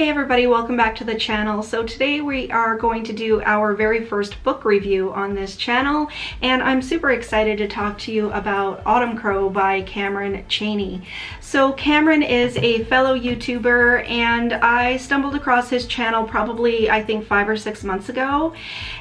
everybody, welcome back to the channel. So today we are going to do our very first book review on this channel, and I'm super excited to talk to you about Autumncrow by Chaney. So Cameron is a fellow YouTuber, and I stumbled across his channel probably I think 5 or 6 months ago,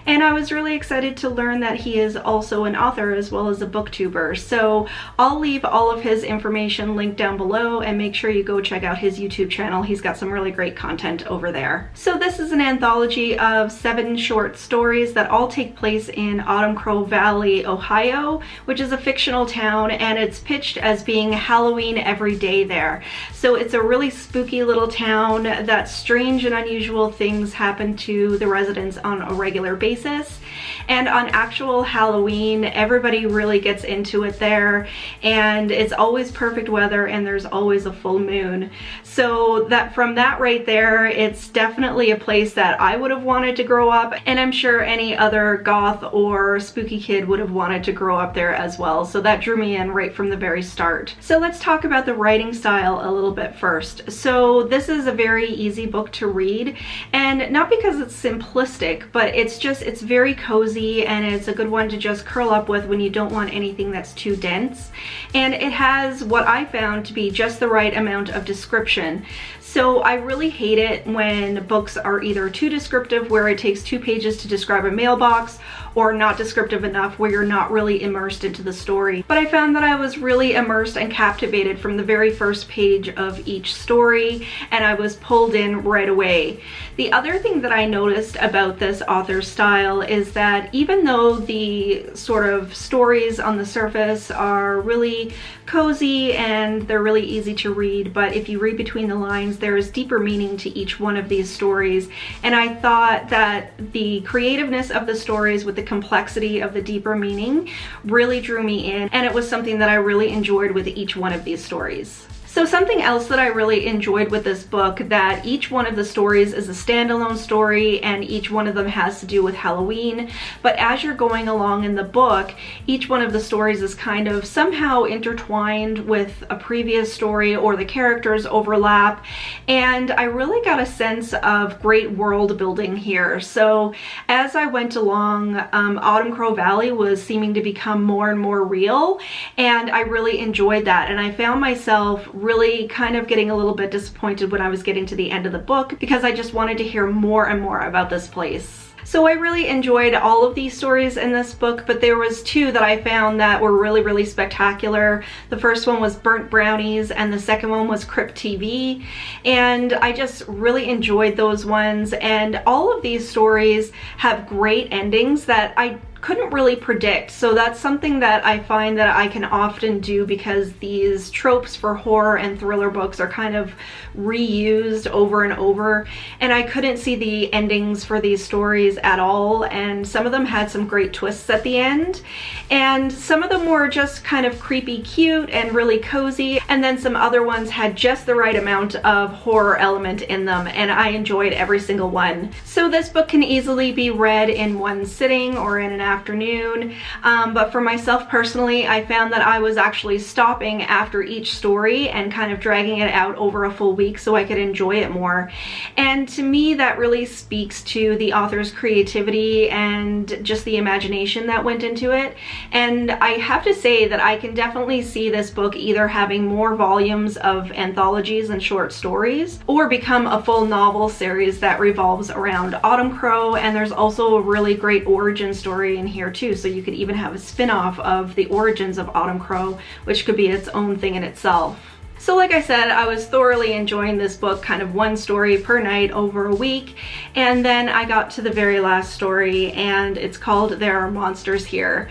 and I was really excited to learn that he is also an author as well as a booktuber. So I'll leave all of his information linked down below, and make sure you go check out his YouTube channel. He's got some really great content over there. So this is an anthology of 7 short stories that all take place in Autumncrow Valley, Ohio, which is a fictional town, and it's pitched as being Halloween every day there. So it's a really spooky little town that strange and unusual things happen to the residents on a regular basis. And on actual Halloween, everybody really gets into it there, and it's always perfect weather and there's always a full moon. So that from that right there, it's definitely a place that I would have wanted to grow up, and I'm sure any other goth or spooky kid would have wanted to grow up there as well. So that drew me in right from the very start. So let's talk about the writing style a little bit first. So this is a very easy book to read, and not because it's simplistic, but it's very cozy, and it's a good one to just curl up with when you don't want anything that's too dense. And it has what I found to be just the right amount of description. So I really hate it when books are either too descriptive, where it takes 2 pages to describe a mailbox, or not descriptive enough where you're not really immersed into the story. But I found that I was really immersed and captivated from the very first page of each story, and I was pulled in right away. The other thing that I noticed about this author's style is that even though the sort of stories on the surface are really cozy and they're really easy to read, but if you read between the lines, there is deeper meaning to each one of these stories. And I thought that the creativeness of the stories with the complexity of the deeper meaning really drew me in, and it was something that I really enjoyed with each one of these stories. So something else that I really enjoyed with this book, that each one of the stories is a standalone story, and each one of them has to do with Halloween. But as you're going along in the book, each one of the stories is kind of somehow intertwined with a previous story, or the characters overlap. And I really got a sense of great world building here. So as I went along, Autumncrow Valley was seeming to become more and more real, and I really enjoyed that. And I found myself really kind of getting a little bit disappointed when I was getting to the end of the book, because I just wanted to hear more and more about this place. So I really enjoyed all of these stories in this book, but there was 2 that I found that were really spectacular. The first one was Burnt Brownies, and the second one was Crypt TV, and I just really enjoyed those ones. And all of these stories have great endings that I couldn't really predict. So that's something that I find that I can often do, because these tropes for horror and thriller books are kind of reused over and over, and I couldn't see the endings for these stories at all. And some of them had some great twists at the end, and some of them were just kind of creepy cute and really cozy, and then some other ones had just the right amount of horror element in them, and I enjoyed every single one. So this book can easily be read in one sitting or in an afternoon, but for myself personally, I found that I was actually stopping after each story and kind of dragging it out over a full week so I could enjoy it more. And to me, that really speaks to the author's creativity and just the imagination that went into it. And I have to say that I can definitely see this book either having more volumes of anthologies and short stories, or become a full novel series that revolves around Autumncrow. And there's also a really great origin story in here too, so you could even have a spin-off of the origins of Autumncrow, which could be its own thing in itself. So like I said, I was thoroughly enjoying this book, kind of one story per night over a week, and then I got to the very last story, and it's called There Are Monsters Here.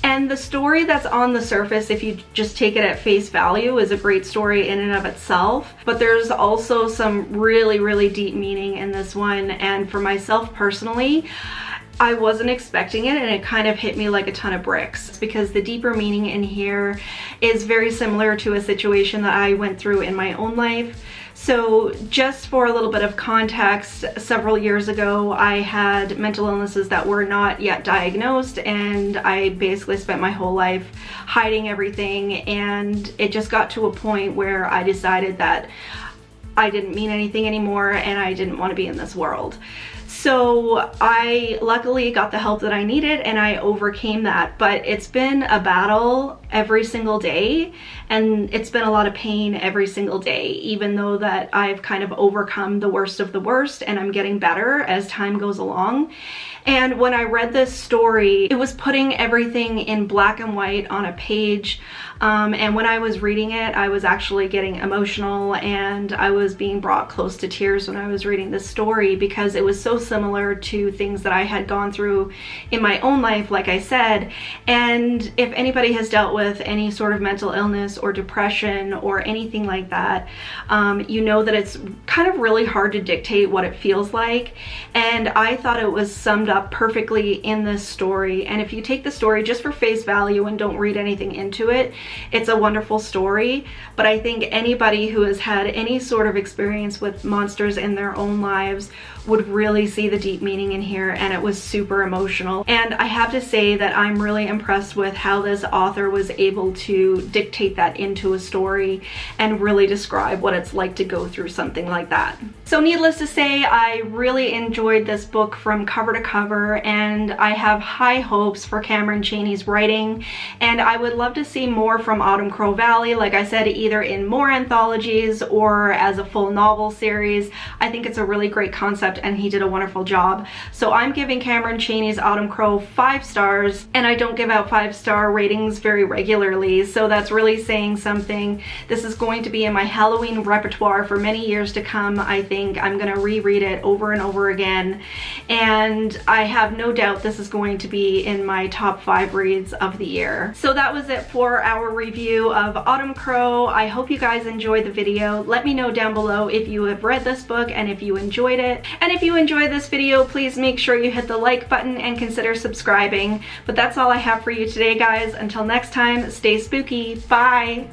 And the story that's on the surface, if you just take it at face value, is a great story in and of itself, but there's also some really deep meaning in this one. And for myself personally, I wasn't expecting it, and it kind of hit me like a ton of bricks, because the deeper meaning in here is very similar to a situation that I went through in my own life. So just for a little bit of context, several years ago I had mental illnesses that were not yet diagnosed, and I basically spent my whole life hiding everything, and it just got to a point where I decided that I didn't mean anything anymore and I didn't want to be in this world. So I luckily got the help that I needed and I overcame that, but it's been a battle every single day and it's been a lot of pain every single day, even though that I've kind of overcome the worst of the worst and I'm getting better as time goes along. And when I read this story, it was putting everything in black and white on a page. And when I was reading it, I was actually getting emotional and I was being brought close to tears when I was reading this story because it was so similar to things that I had gone through in my own life, like I said. And if anybody has dealt with any sort of mental illness or depression or anything like that, you know that it's kind of really hard to dictate what it feels like. And I thought it was summed up perfectly in this story. And if you take the story just for face value and don't read anything into it, it's a wonderful story. But I think anybody who has had any sort of experience with monsters in their own lives would really see the deep meaning in here, and it was super emotional. And I have to say that I'm really impressed with how this author was able to dictate that into a story and really describe what it's like to go through something like that. So needless to say, I really enjoyed this book from cover to cover, and I have high hopes for Cameron Chaney's writing, and I would love to see more from Autumncrow Valley, like I said, either in more anthologies or as a full novel series. I think it's a really great concept and he did a wonderful job. So I'm giving Cameron Chaney's Autumncrow 5 stars, and I don't give out 5-star ratings very regularly, so that's really saying something. This is going to be in my Halloween repertoire for many years to come. I think I'm gonna reread it over and over again, and I have no doubt this is going to be in my top 5 reads of the year. So that was it for our review of Autumncrow. I hope you guys enjoyed the video. Let me know down below if you have read this book and if you enjoyed it. And if you enjoyed this video, please make sure you hit the like button and consider subscribing. But that's all I have for you today, guys. Until next time, stay spooky. Bye!